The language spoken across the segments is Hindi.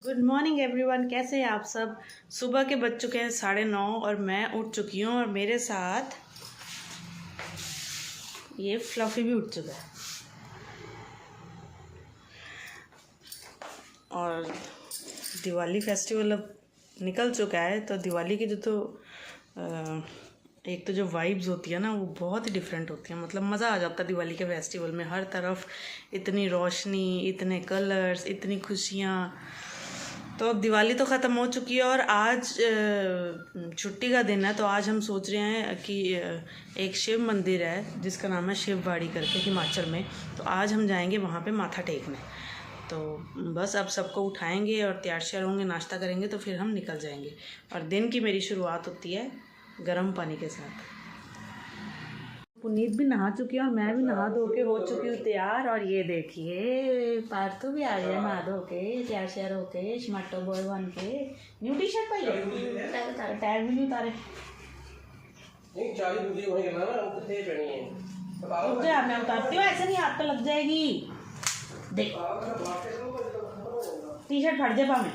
गुड मॉर्निंग एवरीवन, कैसे हैं आप सब। सुबह के बज चुके हैं 9:30 और मैं उठ चुकी हूँ और मेरे साथ ये फ्लफी भी उठ चुका है। और दिवाली फेस्टिवल अब निकल चुका है, तो दिवाली की एक तो जो वाइब्स होती है ना, वो बहुत ही डिफरेंट होती है। मतलब मज़ा आ जाता है दिवाली के फेस्टिवल में। हर तरफ इतनी रोशनी, इतने कलर्स, इतनी खुशियाँ। तो अब दिवाली तो ख़त्म हो चुकी है और आज छुट्टी का दिन है, तो आज हम सोच रहे हैं कि एक शिव मंदिर है जिसका नाम है शिववाड़ी करके, हिमाचल में। तो आज हम जाएंगे वहाँ पे माथा टेकने। तो बस अब सबको उठाएंगे और तैयार श्यार होंगे, नाश्ता करेंगे, तो फिर हम निकल जाएंगे। और दिन की मेरी शुरुआत होती है गर्म पानी के साथ। पुनीत भी नहा चुकी है और मैं भी नहा धो के हो चुकी हूँ तैयार। और ये देखिए पार्थू भी आ गया नहा धो के, तैयार श्यार होके, स्मार्टो बॉय बन के। न्यू टी शर्ट पाई टैग भी नहीं उतारे। मैं उतारती हूँ, ऐसे नहीं हाथ पे लग जाएगी। देख टी शर्ट फट जाए पाँव।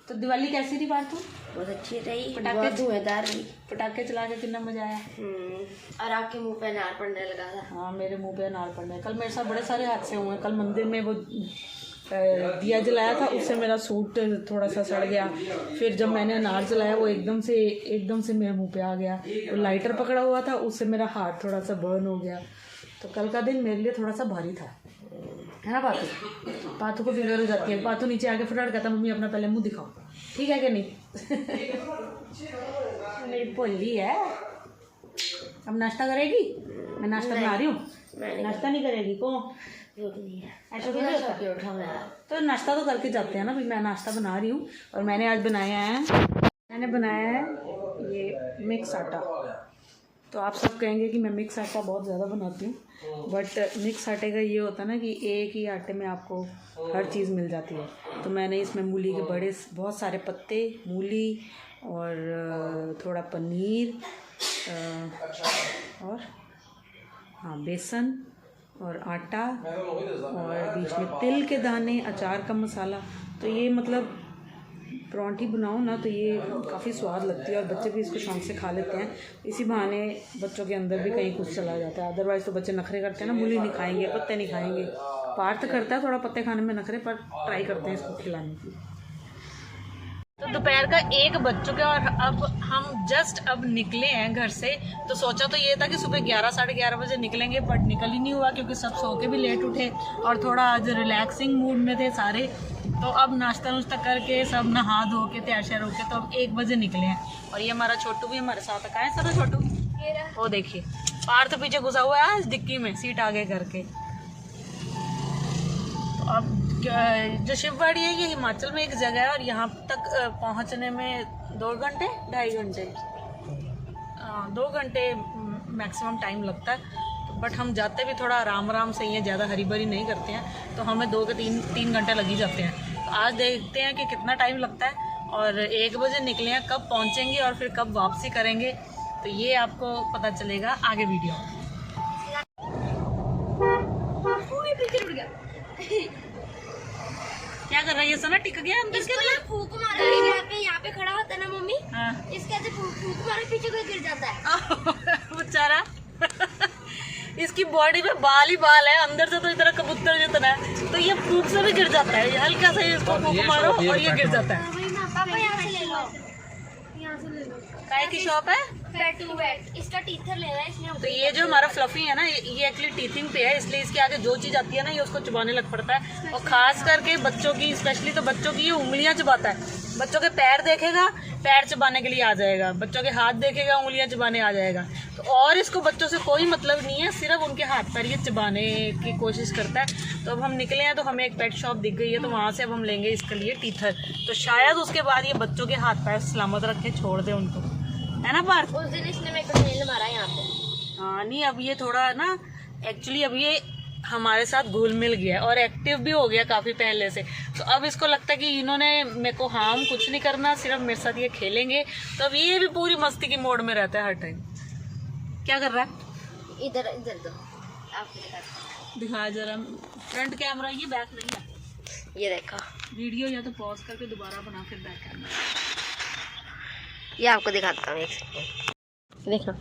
तो दिवाली कैसी थी पार्थू? बहुत अच्छी रही, पटाखे धुएंधार रही। पटाखे चला के कितना मजा आया। और आपके मुंह पे अनार पड़ने लगा था। हाँ, मेरे मुंह पे अनार पड़ने। कल मेरे साथ बड़े सारे हादसे हुए। कल मंदिर में वो दिया जलाया था, उससे मेरा सूट थोड़ा सा सड़ गया। फिर जब मैंने अनार जलाया, वो एकदम से मेरे मुंह पे आ गया। वो लाइटर पकड़ा हुआ था, उससे मेरा हाथ थोड़ा सा बर्न हो गया। तो कल का दिन मेरे लिए थोड़ा सा भारी था, है ना पाथू को फिक्र हो जाती है। पाथू नीचे आके फटाफट कहता मम्मी अपना पहले मुंह दिखाओ, ठीक है कि नहीं। मेरी पोली है। अब नाश्ता करेगी? मैं नाश्ता बना रही हूँ। नाश्ता नहीं करेगी कौन? ऐसा थोड़ी होता है। तो नाश्ता तो करके जाते हैं ना। भाई मैं नाश्ता बना रही हूँ और मैंने आज बनाया है ये मिक्स आटा। तो आप सब कहेंगे कि मैं मिक्स आटा बहुत ज़्यादा बनाती हूँ, बट मिक्स आटे का ये होता है ना कि एक ही आटे में आपको हर चीज़ मिल जाती है। तो मैंने इसमें मूली के बहुत सारे पत्ते, मूली और थोड़ा पनीर और हाँ बेसन और आटा और बीच में तिल के दाने, अचार का मसाला। तो ये मतलब परांठी बनाओ ना तो ये काफ़ी स्वाद लगती है और बच्चे भी इसको शौक से खा लेते हैं। इसी बहाने बच्चों के अंदर भी कहीं कुछ चला जाता है। अदरवाइज़ तो बच्चे नखरे करते हैं ना, मूली नहीं खाएंगे, पत्ते नहीं खाएंगे। पार्थ करता है थोड़ा पत्ते खाने में नखरे, पर ट्राई करते हैं इसको खिलाने की। तो दोपहर का 1 बज चुका है और अब हम जस्ट अब निकले हैं घर से। तो सोचा तो ये था कि सुबह 11 साढ़े 11 बजे निकलेंगे, बट निकल ही नहीं हुआ क्योंकि सब सो के भी लेट उठे और थोड़ा आज रिलैक्सिंग मूड में थे सारे। तो अब नाश्ता नुश्ता करके सब नहा धो के तैयार श्यार होके तो अब 1 बजे निकले हैं। और ये हमारा छोटू भी हमारे साथ है। सर छोटू वो देखिए पार्थ पीछे घुसा हुआ है आज डिक्की में, सीट आगे करके। तो अब जो शिववाड़ी है ये हिमाचल में एक जगह है और यहाँ तक पहुँचने में 2 घंटे 2.5 घंटे 2 घंटे मैक्सिमम टाइम लगता है। बट हम जाते भी थोड़ा आराम से ही हैं, ज़्यादा हरी भरी नहीं करते हैं। तो हमें 2 के 3 घंटे लग ही जाते हैं। तो आज देखते हैं कि कितना टाइम लगता है। और 1 बजे निकले हैं, कब पहुँचेंगे और फिर कब वापसी करेंगे तो ये आपको पता चलेगा आगे वीडियो। क्या कर रही है सना? टिक गया अंदर के लिए। फूक मारा यहाँ पे खड़ा होता है ना मम्मी। हाँ। इसके फूक मारे पीछे कोई गिर जाता है बेचारा। इसकी बॉडी में बाल ही बाल है, अंदर से तो इतना कबूतर जितना है, तो ये फूक से भी गिर जाता है। हल्का सा इसको फूक मारो और ये गिर जाता है। पापा यहाँ से ले लो, यहाँ से ले लो। काय की शॉप है? वेट इसका टीथर लेना है इसलिए। तो ये जो हमारा फ्लफी है ना, ये एक्चुअली टीथिंग पे है, इसलिए इसके आगे जो चीज़ आती है ना ये उसको चबाने लग पड़ता है। और खास करके बच्चों की, स्पेशली तो बच्चों की ये उंगलियां चबाता है। बच्चों के पैर देखेगा, पैर चबाने के लिए आ जाएगा। बच्चों के हाथ देखेगा, उंगलियां चबाने आ जाएगा। तो और इसको बच्चों से कोई मतलब नहीं है, सिर्फ उनके हाथ पैर ये चबाने की कोशिश करता है। तो अब हम निकले हैं तो हमें एक पेट शॉप दिख गई है, तो वहाँ से अब हम लेंगे इसके लिए टीथर। तो शायद उसके बाद ये बच्चों के हाथ पैर सलामत रखे छोड़ दे उनको, है ना पार्थ? उस दिन इसने मेरे को नेल मारा यहाँ पे। हाँ नहीं, अब ये थोड़ा ना एक्चुअली अब ये हमारे साथ घुल मिल गया और एक्टिव भी हो गया काफ़ी पहले से। तो अब इसको लगता है कि इन्होंने मेरे को हार्म कुछ नहीं करना, सिर्फ मेरे साथ ये खेलेंगे। तो अब ये भी पूरी मस्ती की मोड में रहता है हर टाइम। क्या कर रहा है? इधर दो आपको दिखा जरा फ्रंट कैमरा, ये बैक नहीं है। ये देखो, वीडियो या तो पॉज करके दोबारा बना फिर बैक कैमरा। ये आपको दिखाता हूँ, एक सेकंड। देखो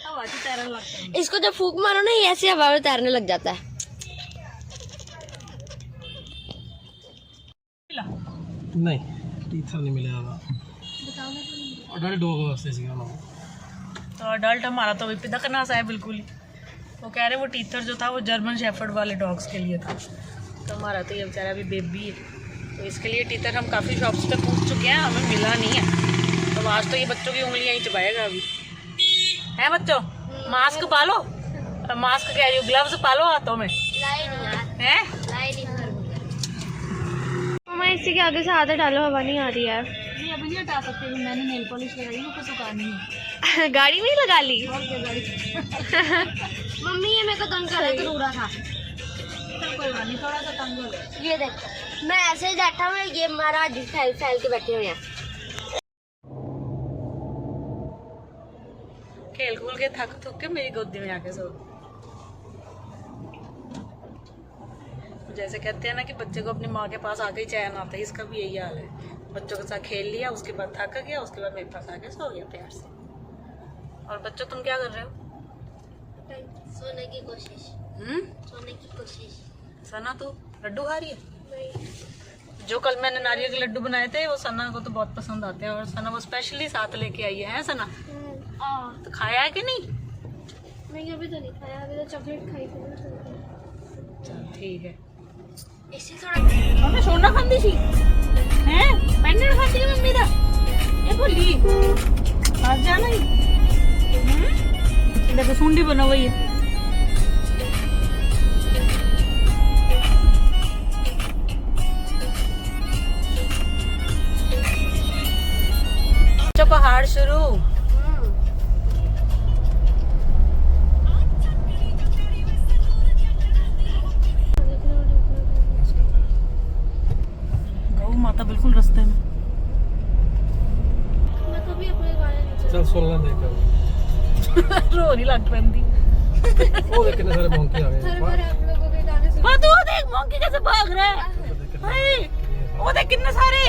हवा से तैरने लगता है। इसको जब फूंक मारो ना, ये ऐसे हवा में तैरने लग जाता है। नहीं टीथर नहीं मिलेगा, अडल्ट डॉग वास्ते सीगा ना। तो अडल्ट हमारा तो अभी दखना सा है बिल्कुल ही। वो कह रहे वो टीथर जो था वो जर्मन शेफर्ड वाले डॉग्स के लिए था, तो हमारा तो ये बेचारा अभी बेबी है, तो इसके लिए टीथर हम काफ़ी शॉप्स पे पूछ चुके हैं, हमें मिला नहीं है। तो आज तो ये बच्चों की उंगलियां ही चबाएगा अभी। है बच्चों, मास्क पालो, मास्क कह रही हूँ, ग्लव्स पालो हाथों में। है मैं इसी के आगे से आधा डालो, हवा नहीं आ रही यार। नहीं अभी नहीं हटा सकते, मैंने नेल पॉलिश लगाई है, कुछ सुखानी है। गाड़ी में ही लगा ली। और क्या गाड़ी मम्मी ये मेरे को तंग कर रहा था, रो रहा था। चल कोई बात नहीं, थोड़ा सा तंग हो गया। ये देखो, मैं ऐसे ही बैठा हूँ, ये हमारा फैल फैल के बैठे हुए हैं। खेल खूल के थक थक के मेरी गोदी में आके सो। जैसे कहते हैं ना कि बच्चे को अपनी माँ के पास आके ही चैन आता है, इसका भी यही हाल है। बच्चों के साथ खेल लिया, उसके बाद थक गया, उसके बाद मेरे पास आके सो गया प्यार से। और बच्चों तुम क्या कर रहे हो? सोने की कोशिश। सोने की कोशिश। सना तू लड्डू खा रही है? जो कल मैंने नारियल के लड्डू बनाए थे वो सना को तो बहुत पसंद आते हैं, और सना वो स्पेशली साथ लेके आई है सना? तो खाया है कि नहीं? नहीं अभी तो नहीं खाया, अभी तो चॉकलेट खाई थी। चल ठीक है। इससे थोड़ा मम्मी सोना खाती थी हैं, पेंडेंट खाती है मम्मी दा ये बोली आज जाना ही देखो सुंडी बना हुई है। जो पहाड़ शुरू माता बिल्कुल रास्ते में। मैं कभी अपने गाने नहीं चल सुनना देखा रो नहीं लग पैंदी। ओ देख कितने सारे मोंकी आ गए। आप लोगों के गाने सुन। तू देख मोंकी कैसे भाग रहा है, हाय वो देख कितने सारे।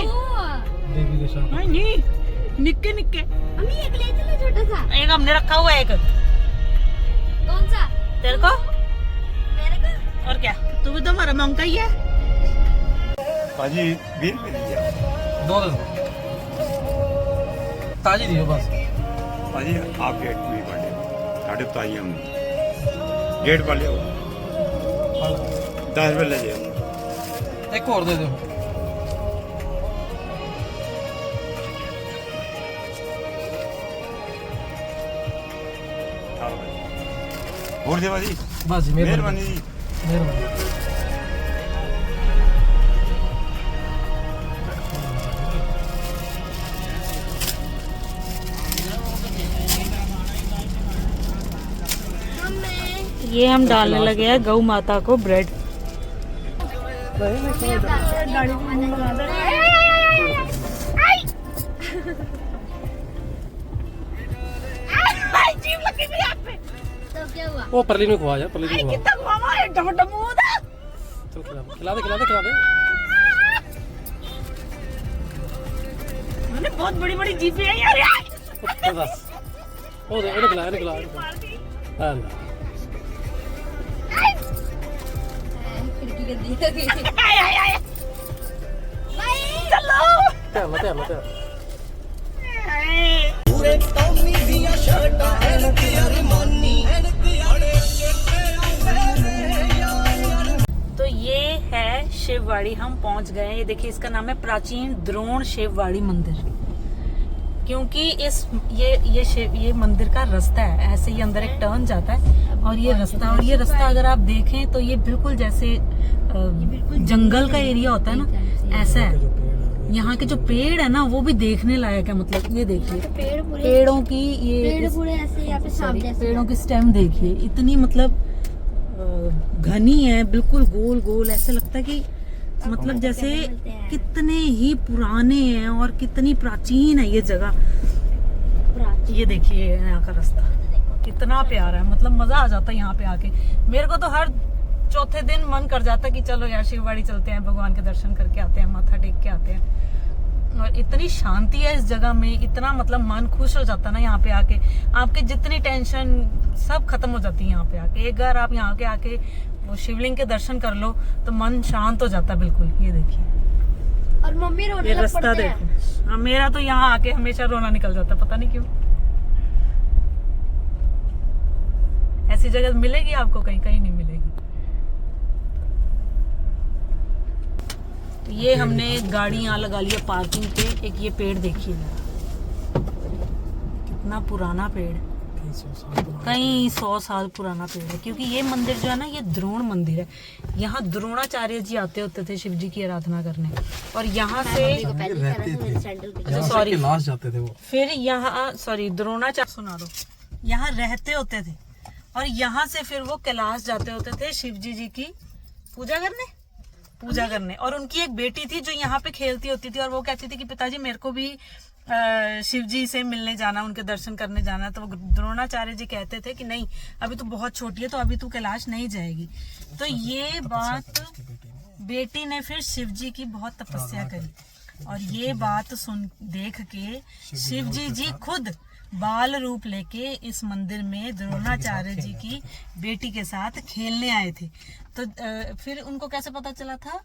देवी के साथ नहीं निक्के निक्के। अम्मी एक ले चलो छोटा सा। एक हमने रखा हुआ है, एक कौन सा? तेरे को मेरे को। और क्या, तू भी तो हमारा मोंका ही है। भाजी 20 रुपए दीजिए। दो दे दो, ताजी दियो बस। भाजी आप गेट में पड़े साढ़े बताइए हम गेट पर ले 10 रुपए ले जाओ। एक और दे दो। और दे भाजी, बस जी मेहरबानी जी। मेहरबानी। ये हम डालने लगे हैं गौ माता को ब्रेड। तो क्या हुआ? वो परली में खुआ जा, परली में खुआ। चल खिला दे खिला दे खिला दे। मैंने बहुत बड़ी बड़ी जीपे है यार। बस ओ दे इन्हें खिला हां खिड़की कर दी। चलो तेल तो ये है शिववाड़ी, हम पहुंच गए हैं। ये देखिए इसका नाम है प्राचीन द्रोण शिववाड़ी मंदिर, क्योंकि ये मंदिर का रास्ता है, ऐसे ही अंदर एक टर्न जाता है और ये रास्ता अगर आप देखें तो ये बिल्कुल जैसे जंगल का एरिया होता है ना, ऐसा है। यहाँ के जो पेड़ है ना वो भी देखने लायक है, मतलब ये देखिए पेड़ों की ये पूरे ऐसे यहाँ पे सांप जैसे। पेड़ों की स्टेम देखिए, इतनी मतलब घनी है, बिल्कुल गोल गोल, ऐसे लगता है कि मतलब जैसे कितने ही पुराने हैं और कितनी प्राचीन है ये जगह। ये देखिए यहाँ का रास्ता इतना प्यारा है, मतलब मजा आ जाता है यहाँ पे आके। मेरे को तो हर चौथे दिन मन कर जाता है कि चलो यार शिववाड़ी चलते हैं, भगवान के दर्शन करके आते हैं, माथा टेक के आते हैं। और इतनी शांति है इस जगह में, इतना मतलब मन खुश हो जाता है ना यहाँ पे आके। आपके जितनी टेंशन सब खत्म हो जाती है यहाँ पे आके। एक बार आप यहाँ के आके वो शिवलिंग के दर्शन कर लो तो मन शांत हो जाता है बिल्कुल। ये देखिए, और मम्मी रोने ये लग रास्ता पड़ते हैं। देखो। हाँ, मेरा तो यहाँ आके हमेशा रोना निकल जाता है, पता नहीं क्यों। ऐसी जगह मिलेगी आपको कहीं, कहीं नहीं मिलेगी। ये हमने गाड़ी यहाँ लगा लिया पार्किंग पे। एक ये पेड़ देखिए जरा, कितना पुराना पेड़, कई 100 साल पुराना पेड़ है। क्योंकि ये मंदिर जो है ना, ये द्रोण मंदिर है। यहाँ द्रोणाचार्य जी आते होते थे शिव जी की आराधना करने। और यहाँ से सॉरी लास्ट जाते थे वो। फिर यहाँ सॉरी द्रोणाचार्य सुना दो, यहाँ रहते होते थे। और यहाँ से फिर वो कैलाश जाते होते थे शिव जी की पूजा करने। और उनकी एक बेटी थी जो यहाँ पे खेलती होती थी, और वो कहती थी कि पिताजी मेरे को भी शिव जी से मिलने जाना, उनके दर्शन करने जाना। तो वो द्रोणाचार्य जी कहते थे कि नहीं, अभी तो बहुत छोटी है, तो अभी तू कैलाश नहीं जाएगी। तो ये बात बेटी ने फिर शिव जी की बहुत तपस्या करी, और ये बात देख के शिव जी खुद बाल रूप लेके इस मंदिर में द्रोणाचार्य जी की बेटी के साथ खेलने आए थे। तो फिर उनको कैसे पता चला था?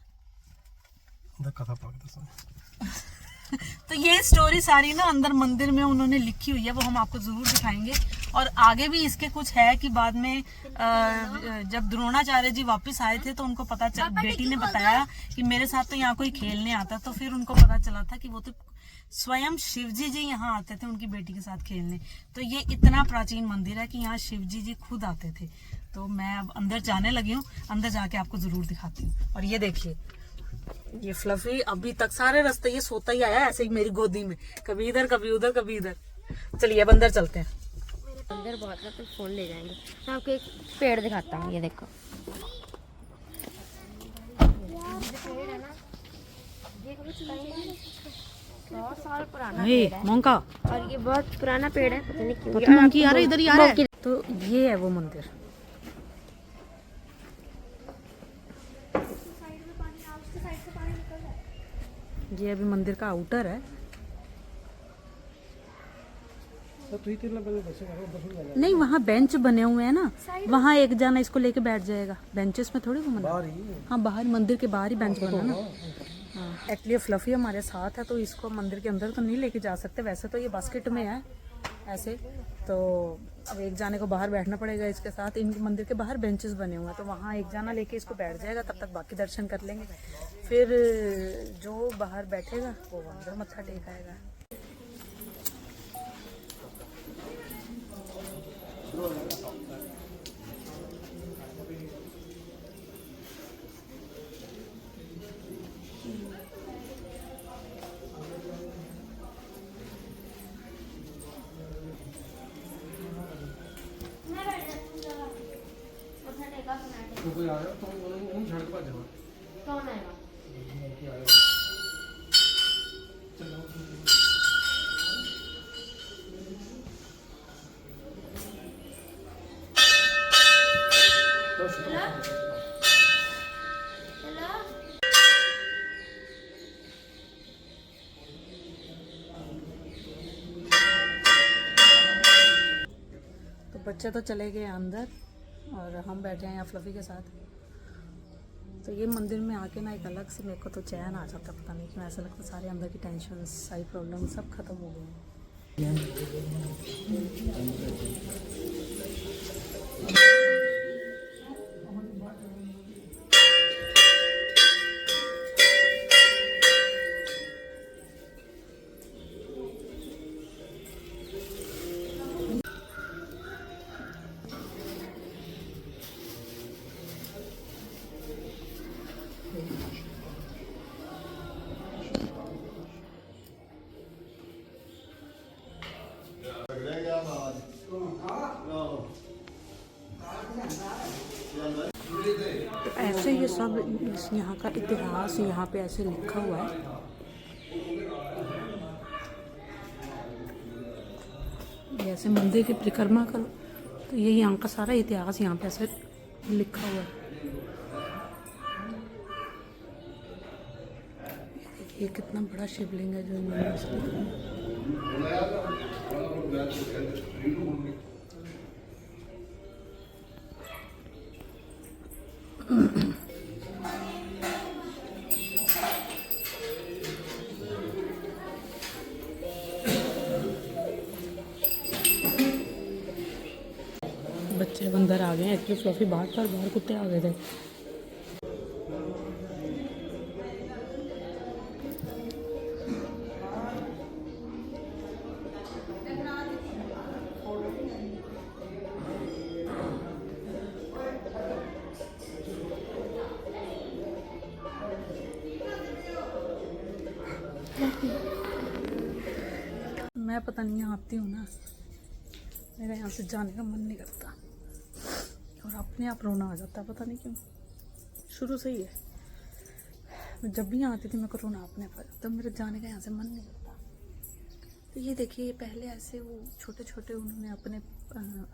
तो ये स्टोरी सारी ना अंदर मंदिर में उन्होंने लिखी हुई है, वो हम आपको जरूर दिखाएंगे। और आगे भी इसके कुछ है कि बाद में जब द्रोणाचार्य जी वापस आए थे तो उनको पता चला, बेटी ने बताया कि मेरे साथ तो यहाँ कोई खेलने आता। तो फिर उनको पता चला था कि वो तो स्वयं शिव जी यहाँ आते थे उनकी बेटी के साथ खेलने। तो ये इतना प्राचीन मंदिर है कि यहाँ शिव जी खुद आते थे। तो मैं अब अंदर जाने लगी हूँ, अंदर जाके आपको जरूर दिखाती हूँ। और ये देखिए, ये फ्लफी अभी तक सारे रास्ते ये सोता ही आया ऐसे ही मेरी गोदी में, कभी इधर कभी उधर कभी इधर। चलिए अब अंदर चलते हैं। अंदर बहुत है तो फोन ले जाएंगे। मैं आपको एक पेड़ दिखाता हूँ, ये देखो। पेड़ है ना, ये कुछ 100 साल पुराना पेड़ है। मोंका, और ये बहुत पुराना पेड़ है, पता नहीं क्यों। पता मंकी आ रहा है, इधर ही आ रहा है। तो ये है वो मंदिर। ये अभी मंदिर का आउटर है। नहीं, वहाँ बेंच बने हुए हैं ना, वहाँ एक जना इसको लेके बैठ जाएगा। बेंचेस में थोड़ी घूमना। हाँ, बाहर मंदिर के बाहर ही बेंच बना ना। हाँ, एक्चुअली फ्लफी हमारे साथ है तो इसको मंदिर के अंदर तो नहीं लेके जा सकते। वैसे तो ये बास्केट में है ऐसे, तो अब एक जाने को बाहर बैठना पड़ेगा इसके साथ। इन मंदिर के बाहर बेंचेस बने हुए हैं, तो वहाँ एक जाना लेके इसको बैठ जाएगा, तब तक बाकी दर्शन कर लेंगे। फिर जो बाहर बैठेगा वो अंदर मत्था टेक आएगा। कोई आ रहा तो उन झड़ के पास जाओ। कौन आएगा? तो बच्चे तो चले गए अंदर और हम बैठे हैं यहाँ फ्लफी के साथ। तो ये मंदिर में आके ना एक अलग से मेरे को तो चैन आ जाता, पता नहीं क्यों। ऐसा लगता सारे अंदर की टेंशन, सारी प्रॉब्लम सब खत्म हो गए। तो ऐसे ये सब इस यहाँ का इतिहास यहाँ पे ऐसे लिखा हुआ है। ये ऐसे मंदिर की परिक्रमा करो तो ये यहाँ का सारा इतिहास यहाँ पे ऐसे लिखा हुआ है। ये कितना बड़ा शिवलिंग है जो इन्होंने इसमें लिखा है। बच्चे अंदर आ गए हैं। एक्चुअली फ्लफी बाहर था, बाहर कुत्ते आ गए थे। मैं पता नहीं आती हूँ ना, मेरा यहाँ से जाने का मन नहीं करता और अपने आप रोना आ जाता है, पता नहीं क्यों। शुरू से ही है, मैं जब भी यहाँ आती थी मेरे को रोना अपने आप आ जाता, मेरे जाने का यहाँ से मन नहीं करता। तो ये देखिए, पहले ऐसे वो छोटे छोटे उन्होंने अपने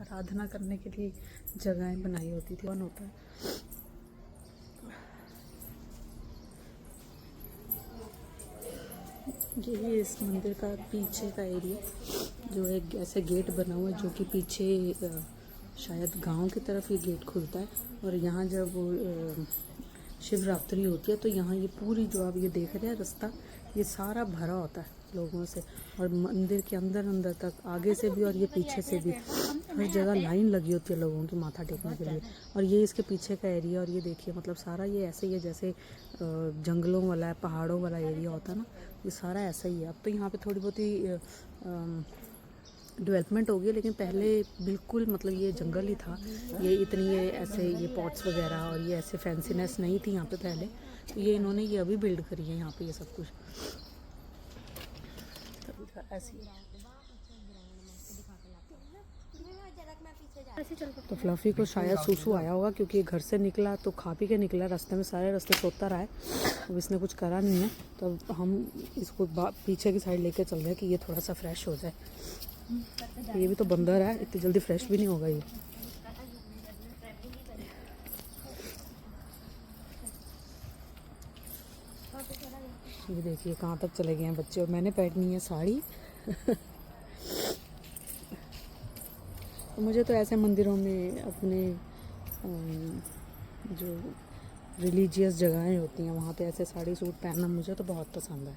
आराधना करने के लिए जगहें बनाई होती थी। वन होता है ये इस मंदिर का पीछे का एरिया जो एक ऐसे गेट बना हुआ है, जो कि पीछे शायद गांव की तरफ ये गेट खुलता है। और यहाँ जब शिवरात्रि होती है तो यहाँ ये पूरी जो आप ये देख रहे हैं रास्ता, ये सारा भरा होता है लोगों से। और मंदिर के अंदर तक, आगे से भी और ये पीछे से भी, हर जगह लाइन लगी होती है लोगों की माथा टेकने के लिए। और ये इसके पीछे का एरिया, और ये देखिए मतलब सारा ये ऐसे ही है जैसे जंगलों वाला है, पहाड़ों वाला एरिया होता है ना, ये सारा ऐसा ही है। अब तो यहाँ पे थोड़ी बहुत ही डेवलपमेंट हो गई, लेकिन पहले बिल्कुल मतलब ये जंगल ही था। ये इतनी ये ऐसे ये पॉट्स वगैरह और ये ऐसे फैंसीनेस नहीं थी यहाँ पे पहले। तो ये इन्होंने ये अभी बिल्ड करी है यहाँ पे ये सब कुछ ऐसी। तो फ्लफी को शायद सूसू आया होगा, क्योंकि घर से निकला तो खा पी के निकला, रास्ते में सारे रास्ते सोता रहा है। अब इसने कुछ करा नहीं है, तो अब हम इसको पीछे की साइड लेके चल रहे हैं कि ये थोड़ा सा फ्रेश हो जाए। ये भी तो बंदर है, इतनी जल्दी फ्रेश भी नहीं होगा ये। ये देखिए कहाँ तक चले गए हैं बच्चे, और मैंने पहनी है साड़ी। मुझे तो ऐसे मंदिरों में अपने जो रिलीजियस जगहें होती हैं वहाँ पे ऐसे साड़ी सूट पहनना मुझे तो बहुत पसंद है।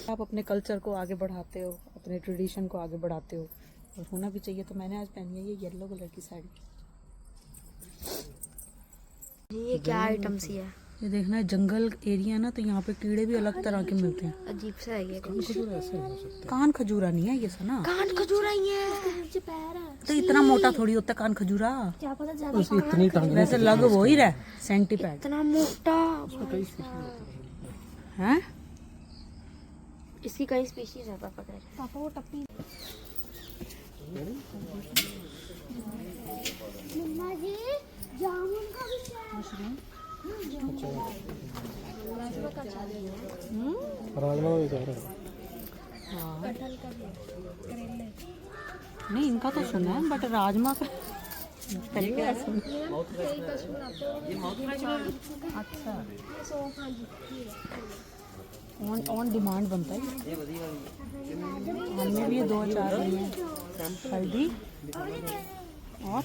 आप अपने कल्चर को आगे बढ़ाते हो, अपने ट्रेडिशन को आगे बढ़ाते हो, और होना भी चाहिए। तो मैंने आज पहनी है ये येलो कलर की साड़ी। ये क्या आइटम सी है? ये देखना है, जंगल एरिया ना, तो यहाँ पे कीड़े भी अलग तरह के मिलते हैं। अजीब सा है ये। कान खजूरा नहीं है ये सना, कान खजूरा ही है। पैर है तो इतना मोटा थोड़ी होता कान खजूरा, क्या पता ज्यादा वैसे लग वो ही रहा सेंटीपैड। इतना मोटा है, इसकी कई स्पीशीज है पापा कह रहे। पापा वो टप्पी मम्मा जी जामुन का भी मशरूम राजमा भी कह रहे हैं। नहीं इनका तो सुना है, बट राजमा का अच्छा ऑन डिमांड बनता है। हमने भी ये 2 अचार लिए हैं, हल्दी और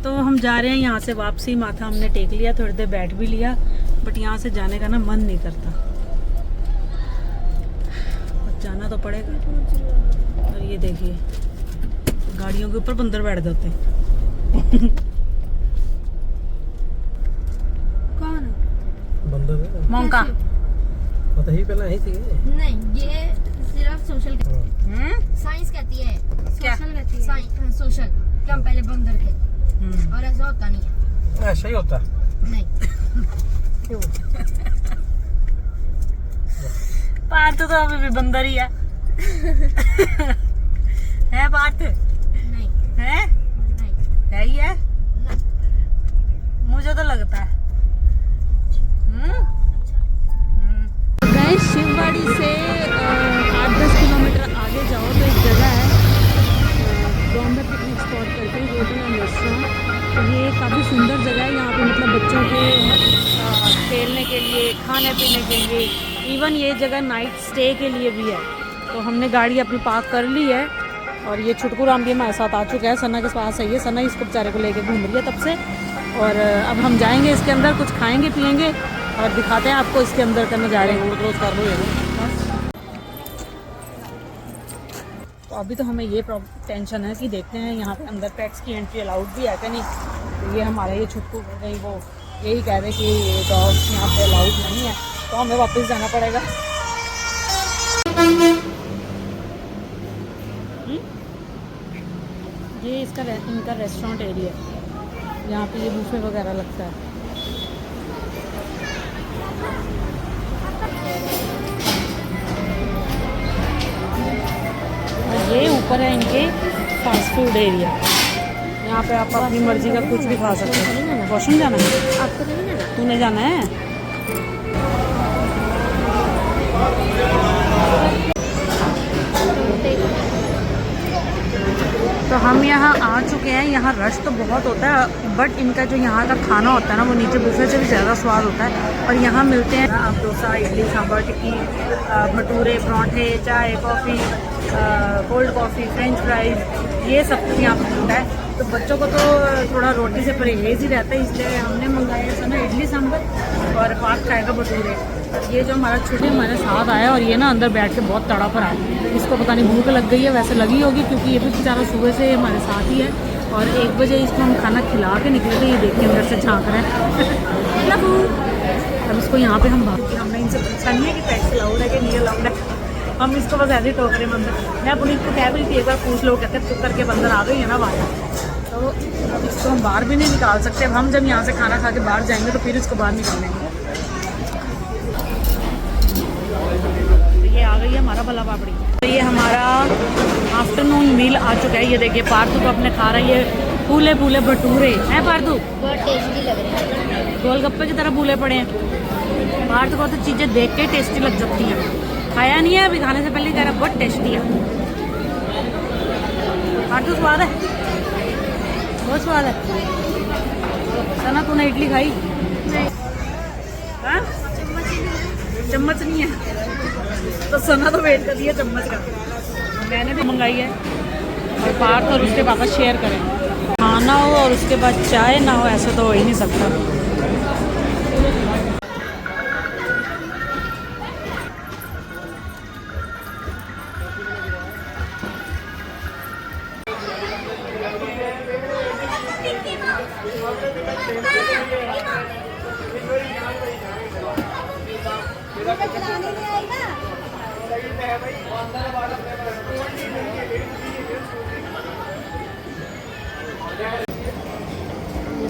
तो हम जा रहे हैं यहाँ से वापसी। माथा हमने टेक लिया, थोड़ी देर बैठ भी लिया, बट यहाँ से जाने का ना मन नहीं करता, बट जाना तो पड़ेगा। और ये देखिए गाड़ियों के ऊपर बंदर बैठ जाते हैं। कौन बंदर मौका पता ही पहले यही थी। नहीं, ये सिर्फ सोशल साइंस कहती है, सोशल कहती है। सोशल कि हम पहले बंदर थे, और ऐसा होता नहीं है। ऐसा ही होता नहीं। पार्थ तो अभी भी बंदर ही है। है पार्थ? नहीं है, नहीं है ही है, मुझे तो लगता है। शिववाड़ी से 8-10 बच्चों के खेलने के लिए, खाने पीने के लिए, इवन ये जगह नाइट स्टे के लिए भी है। तो हमने गाड़ी अपनी पार्क कर ली है और ये छुटकू राम भी हमारे साथ आ चुका है, सना के पास है ये। सना इसको बेचारे को लेके घूम रही है तब से। और अब हम जाएंगे इसके अंदर, कुछ खाएंगे पिएंगे और दिखाते हैं आपको इसके अंदर का नज़ारे। तो अभी तो हमें ये टेंशन है कि देखते हैं यहाँ पे अंदर पेट्स की एंट्री अलाउड भी है कि नहीं। तो ये हमारा ये छुटकू नहीं, वो यही कह रहे कि डॉग्स यहाँ पे अलाउड नहीं है, तो हमें वापस जाना पड़ेगा। ये इसका इनका रेस्टोरेंट एरिया है, यहाँ पे ये बुफे वगैरह लगता है। और ये ऊपर है इनके फास्ट फूड एरिया, यहाँ पे आप अपनी मर्जी का कुछ भी खा सकते हैं। वॉशरूम जाना है आपको? नहीं जाना? तूने जाना है? तो हम यहाँ आ चुके हैं। यहाँ रश तो बहुत होता है, बट इनका जो यहाँ का खाना होता है ना, वो नीचे बुफे से भी ज़्यादा स्वाद होता है। और यहाँ मिलते हैं आप डोसा, इडली, सांभर, टिक्की, भटूरे, पराठे, चाय, coffee, cold coffee, French fries, ये सब कुछ यहाँ पर मिलता है। तो बच्चों को तो थोड़ा रोटी से परहेज ही रहता है, इसलिए हमने मंगाया था ना इडली सांभर, और पार्क खाएगा भटूरे। ये जो हमारा छोटे हमारे साथ आया और ये ना अंदर बैठ के बहुत तड़प रहा है। इसको पता नहीं भूख लग गई है, वैसे लगी होगी क्योंकि ये भी बेचारा सुबह से हमारे साथ ही है। और 1 बजे इसको हम खाना खिला के निकले थे, ये देखिए अंदर से झाँक रहे हैं। अब इसको यहाँ पे हम भाग, हमने इनसे पूछा नहीं है कि पैसे अलाउड है कि नहीं अलाउड है। हम इसको बस ऐसे ही टोक रहे मंदिर। मैं पुलिस को कह भी थी एक बार पूछ लो, कहते हैं करके बंदर आ गई है ना बाहर। तो अब इसको हम बाहर भी नहीं निकाल सकते। अब हम जब यहाँ से खाना खा के बाहर जाएंगे तो फिर इसको बाहर निकालेंगे। तो ये आ गई है हमारा भला पापड़ी। तो ये हमारा आफ्टरनून मील आ चुका है। ये देखिए पार्थू को अपने खा रहा है ये फूले फूले भटूरे हैं। पार्थू बहुत टेस्टी लग रहे हैं, गोलगप्पे की तरह फूले पड़े हैं। पार्थू को तो चीज़ें देख के टेस्टी लग जाती हैं। खाया नहीं है अभी, खाने से पहले कह रहा बहुत टेस्टी है। पार्थू स्वाद है, बहुत स्वाद है। सना तूने इडली खाई? हाँ? चम्मच नहीं है तो सना तो वेट कर दिया चम्मच का। मैंने भी मंगाई है और पार्थ और उसके पापा शेयर करें। खाना हो और उसके बाद चाय ना हो, ऐसा तो हो ही नहीं सकता।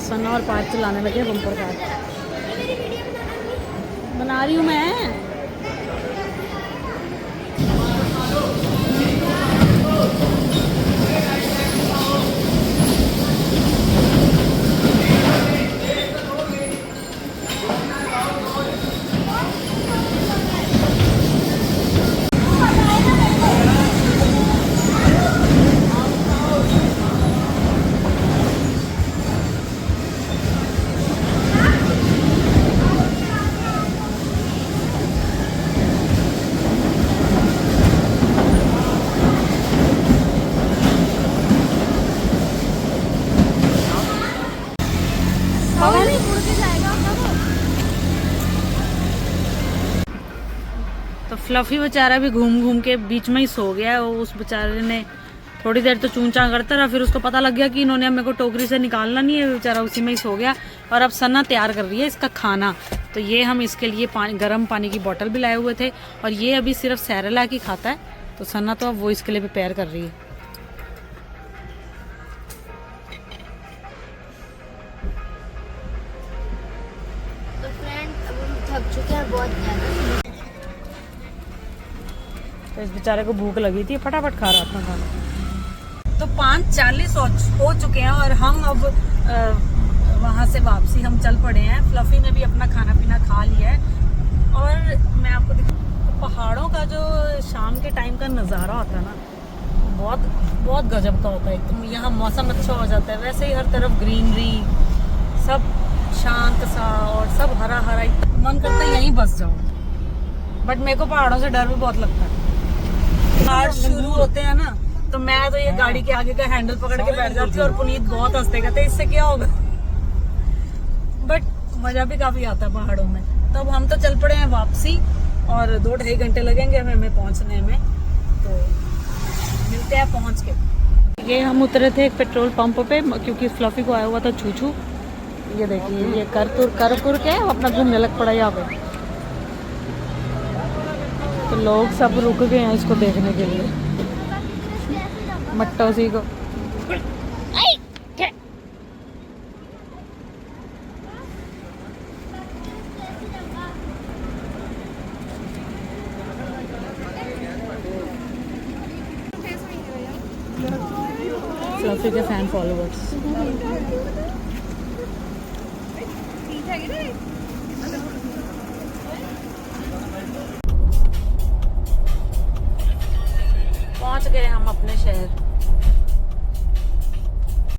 सना और पार्थ चलाने लगे बम्पर कार। बना रही हूँ मैं। तो फ्लफी बेचारा भी घूम घूम के बीच में ही सो गया है। उस बेचारे ने थोड़ी देर तो चूंचा करता रहा, फिर उसको पता लग गया कि इन्होंने मेरे को टोकरी से निकालना नहीं है, बेचारा उसी में ही सो गया। और अब सना तैयार कर रही है इसका खाना। तो ये हम इसके लिए गर्म पानी की बोतल भी लाए हुए थे और ये अभी सिर्फ सेरेलैक ही खाता है। तो सना तो अब वो इसके लिए प्रिपेयर कर रही है। तो फ्रेंड अब हम थक चुके हैं बहुत ज़्यादा। तो इस बेचारे को भूख लगी थी, फटाफट खा रहा अपना खाना। तो 5:40 हो चुके हैं और हम अब वहाँ से वापसी हम चल पड़े हैं। फ्लफी ने भी अपना खाना पीना खा लिया है और मैं आपको तो पहाड़ों का जो शाम के टाइम का नज़ारा होता है ना, बहुत बहुत गजब का होता है एकदम। यहाँ मौसम अच्छा हो जाता है, वैसे ही हर तरफ ग्रीनरी सब शांत सा और सब हरा हरा ही। मन करता है यहीं बस जाओ, बट मेरे को पहाड़ों से डर भी बहुत लगता है। पहाड़ शुरू होते हैं ना तो मैं तो ये गाड़ी के आगे का हैंडल पकड़ के बैठ जाती हूँ और पुनीत बहुत हंसते कहते इससे क्या होगा, बट मजा भी काफी आता है पहाड़ों में। तब हम तो चल पड़े हैं वापसी और 2-2.5 घंटे लगेंगे हमें पहुंचने में, तो मिलते हैं पहुंच के। ये हम उतरे थे एक पेट्रोल पंप पे क्योंकि फ्लफी को आया हुआ था छू। ये देखिए ये कर के अपना घूमने लग पड़ा यहाँ पे। तो लोग सब रुक गए हैं इसको देखने के लिए, मट्टोसी को। फ्लफी के फैन फॉलोअर्स। पहुंच गए हम अपने शहर।